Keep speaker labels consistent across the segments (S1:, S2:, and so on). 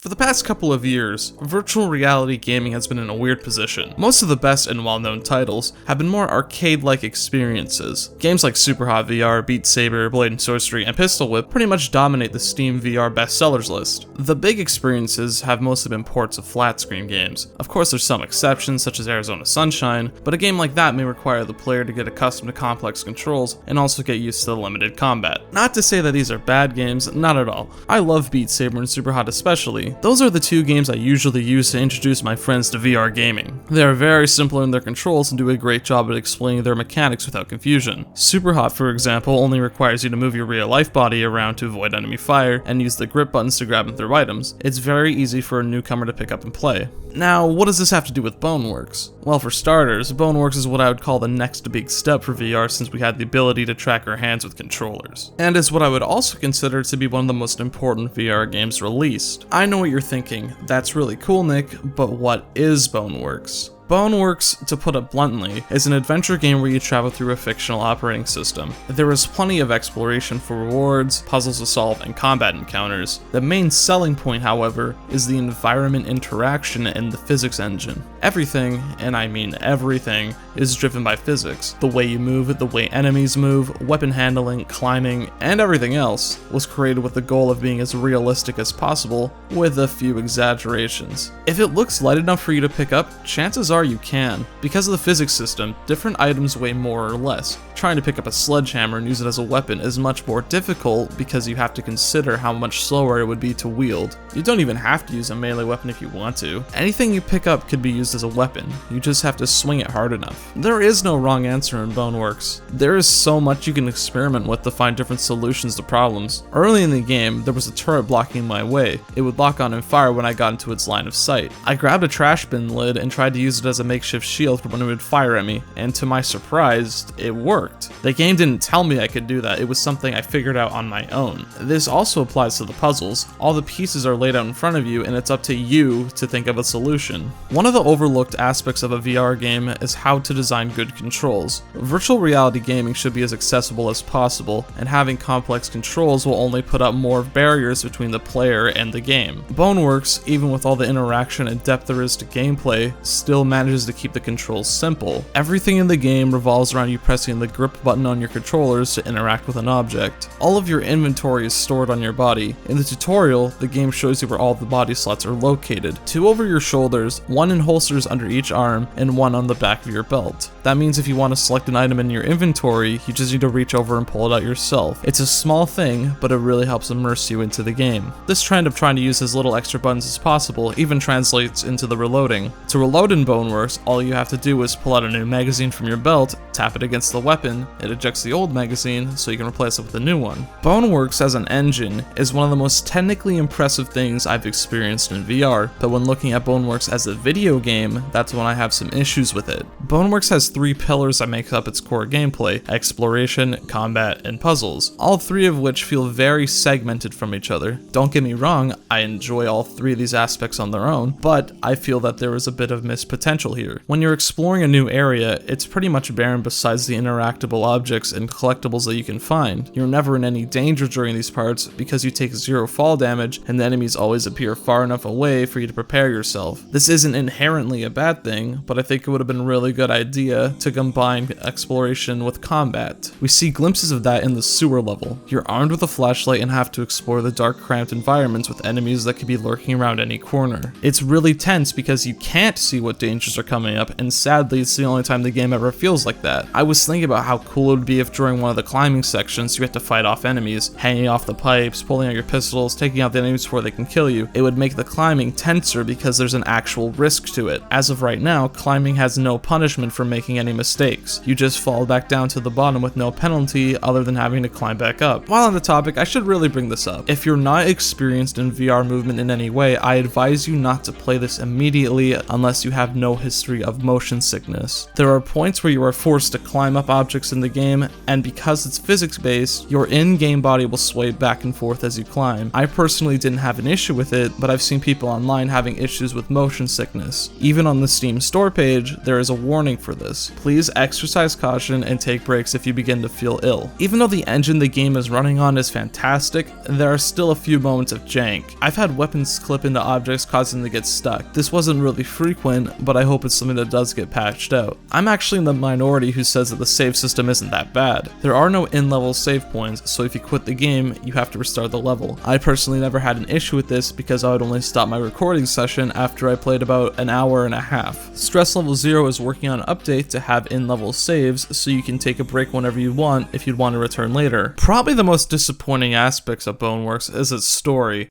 S1: For the past couple of years, virtual reality gaming has been in a weird position. Most of the best and well-known titles have been more arcade-like experiences. Games like Superhot VR, Beat Saber, Blade and Sorcery, and Pistol Whip pretty much dominate the Steam VR bestsellers list. The big experiences have mostly been ports of flat-screen games. Of course, there's some exceptions, such as Arizona Sunshine, but a game like that may require the player to get accustomed to complex controls and also get used to the limited combat. Not to say that these are bad games, not at all. I love Beat Saber and Superhot especially. Those are the two games I usually use to introduce my friends to VR gaming. They are very simple in their controls and do a great job at explaining their mechanics without confusion. Superhot, for example, only requires you to move your real-life body around to avoid enemy fire and use the grip buttons to grab and throw items. It's very easy for a newcomer to pick up and play. Now, what does this have to do with Boneworks? Well, for starters, Boneworks is what I would call the next big step for VR since we had the ability to track our hands with controllers. And is what I would also consider to be one of the most important VR games released. I know what you're thinking, that's really cool, Nick, but what is Boneworks? Boneworks, to put it bluntly, is an adventure game where you travel through a fictional operating system. There is plenty of exploration for rewards, puzzles to solve, and combat encounters. The main selling point, however, is the environment interaction and the physics engine. Everything, and I mean everything, is driven by physics. The way you move, the way enemies move, weapon handling, climbing, and everything else was created with the goal of being as realistic as possible, with a few exaggerations. If it looks light enough for you to pick up, chances are you can. Because of the physics system, different items weigh more or less. Trying to pick up a sledgehammer and use it as a weapon is much more difficult because you have to consider how much slower it would be to wield. You don't even have to use a melee weapon if you want to. Anything you pick up could be used as a weapon, you just have to swing it hard enough. There is no wrong answer in Boneworks. There is so much you can experiment with to find different solutions to problems. Early in the game, there was a turret blocking my way. It would lock on and fire when I got into its line of sight. I grabbed a trash bin lid and tried to use it as a makeshift shield for when it would fire at me, and to my surprise, it worked. The game didn't tell me I could do that, it was something I figured out on my own. This also applies to the puzzles. All the pieces are laid out in front of you, and it's up to you to think of a solution. One of the overlooked aspects of a VR game is how to design good controls. Virtual reality gaming should be as accessible as possible, and having complex controls will only put up more barriers between the player and the game. Boneworks, even with all the interaction and depth there is to gameplay, still manages to keep the controls simple. Everything in the game revolves around you pressing the grip button on your controllers to interact with an object. All of your inventory is stored on your body. In the tutorial, the game shows you where all the body slots are located. 2 over your shoulders, 1 in holsters under each arm, and 1 on the back of your belt. That means if you want to select an item in your inventory, you just need to reach over and pull it out yourself. It's a small thing, but it really helps immerse you into the game. This trend of trying to use as little extra buttons as possible even translates into the reloading. To reload in Boneworks, all you have to do is pull out a new magazine from your belt, tap it against the weapon, it ejects the old magazine so you can replace it with a new one. Boneworks as an engine is one of the most technically impressive things I've experienced in VR, but when looking at Boneworks as a video game, that's when I have some issues with it. Boneworks has 3 pillars that make up its core gameplay: exploration, combat, and puzzles, all 3 of which feel very segmented from each other. Don't get me wrong, I enjoy all 3 of these aspects on their own, but I feel that there is a bit of missed potential here. When you're exploring a new area, it's pretty much barren besides the interactable objects and collectibles that you can find. You're never in any danger during these parts because you take 0 fall damage and the enemies always appear far enough away for you to prepare yourself. This isn't inherently a bad thing, but I think it would have been a really good idea to combine exploration with combat. We see glimpses of that in the sewer level. You're armed with a flashlight and have to explore the dark, cramped environments with enemies that could be lurking around any corner. It's really tense because you can't see what dangers are coming up, and sadly it's the only time the game ever feels like that. I was thinking about how cool it would be if during one of the climbing sections you had to fight off enemies, hanging off the pipes, pulling out your pistols, taking out the enemies before they can kill you. It would make the climbing tenser because there's an actual risk to it. As of right now, climbing has no punishment for making any mistakes. You just fall back down to the bottom with no penalty other than having to climb back up. While on the topic, I should really bring this up. If you're not experienced in VR movement in any way, I advise you not to play this immediately unless you have no history of motion sickness. There are points where you are forced forced to climb up objects in the game, and because it's physics-based, your in-game body will sway back and forth as you climb. I personally didn't have an issue with it, but I've seen people online having issues with motion sickness. Even on the Steam store page, there is a warning for this. Please exercise caution and take breaks if you begin to feel ill. Even though the engine the game is running on is fantastic, there are still a few moments of jank. I've had weapons clip into objects causing them to get stuck. This wasn't really frequent, but I hope it's something that does get patched out. I'm actually in the minority who says that the save system isn't that bad. There are no in-level save points, so if you quit the game, you have to restart the level. I personally never had an issue with this because I would only stop my recording session after I played about an hour and a half. Stress Level 0 is working on an update to have in-level saves, so you can take a break whenever you want if you'd want to return later. Probably the most disappointing aspects of Boneworks is its story.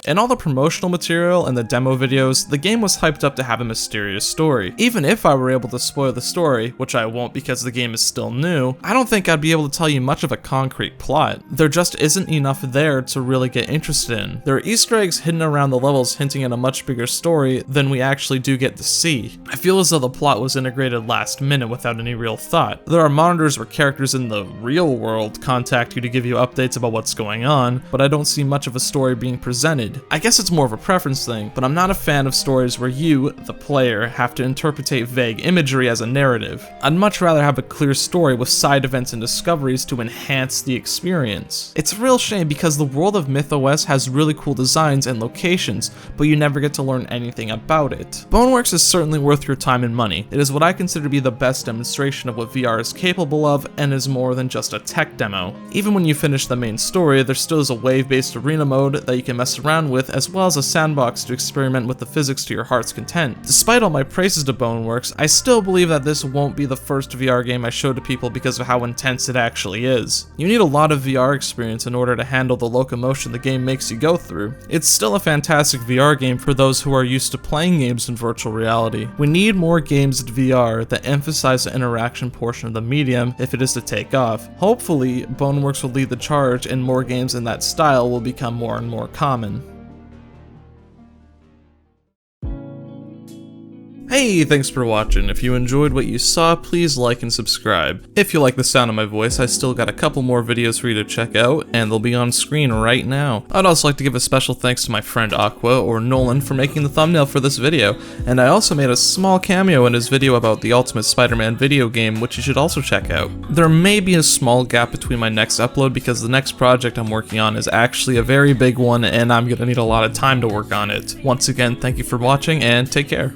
S1: In all the promotional material and the demo videos, the game was hyped up to have a mysterious story. Even if I were able to spoil the story, which I won't because the game is still new, I don't think I'd be able to tell you much of a concrete plot. There just isn't enough there to really get interested in. There are Easter eggs hidden around the levels hinting at a much bigger story than we actually do get to see. I feel as though the plot was integrated last minute without any real thought. There are monitors where characters in the real world contact you to give you updates about what's going on, but I don't see much of a story being presented. I guess it's more of a preference thing, but I'm not a fan of stories where you, the player, have to interpret vague imagery as a narrative. I'd much rather have a clear story with side events and discoveries to enhance the experience. It's a real shame because the world of MythOS has really cool designs and locations, but you never get to learn anything about it. Boneworks is certainly worth your time and money. It is what I consider to be the best demonstration of what VR is capable of, and is more than just a tech demo. Even when you finish the main story, there still is a wave-based arena mode that you can mess around with, as well as a sandbox to experiment with the physics to your heart's content. Despite all my praises to Boneworks, I still believe that this won't be the first VR game I show to people because of how intense it actually is. You need a lot of VR experience in order to handle the locomotion the game makes you go through. It's still a fantastic VR game for those who are used to playing games in virtual reality. We need more games in VR that emphasize the interaction portion of the medium if it is to take off. Hopefully, Boneworks will lead the charge and more games in that style will become more and more common. Hey, thanks for watching. If you enjoyed what you saw, please like and subscribe. If you like the sound of my voice, I still got a couple more videos for you to check out, and they'll be on screen right now. I'd also like to give a special thanks to my friend Aqua, or Nolan, for making the thumbnail for this video, and I also made a small cameo in his video about the Ultimate Spider-Man video game, which you should also check out. There may be a small gap between my next upload because the next project I'm working on is actually a very big one, and I'm gonna need a lot of time to work on it. Once again, thank you for watching, and take care.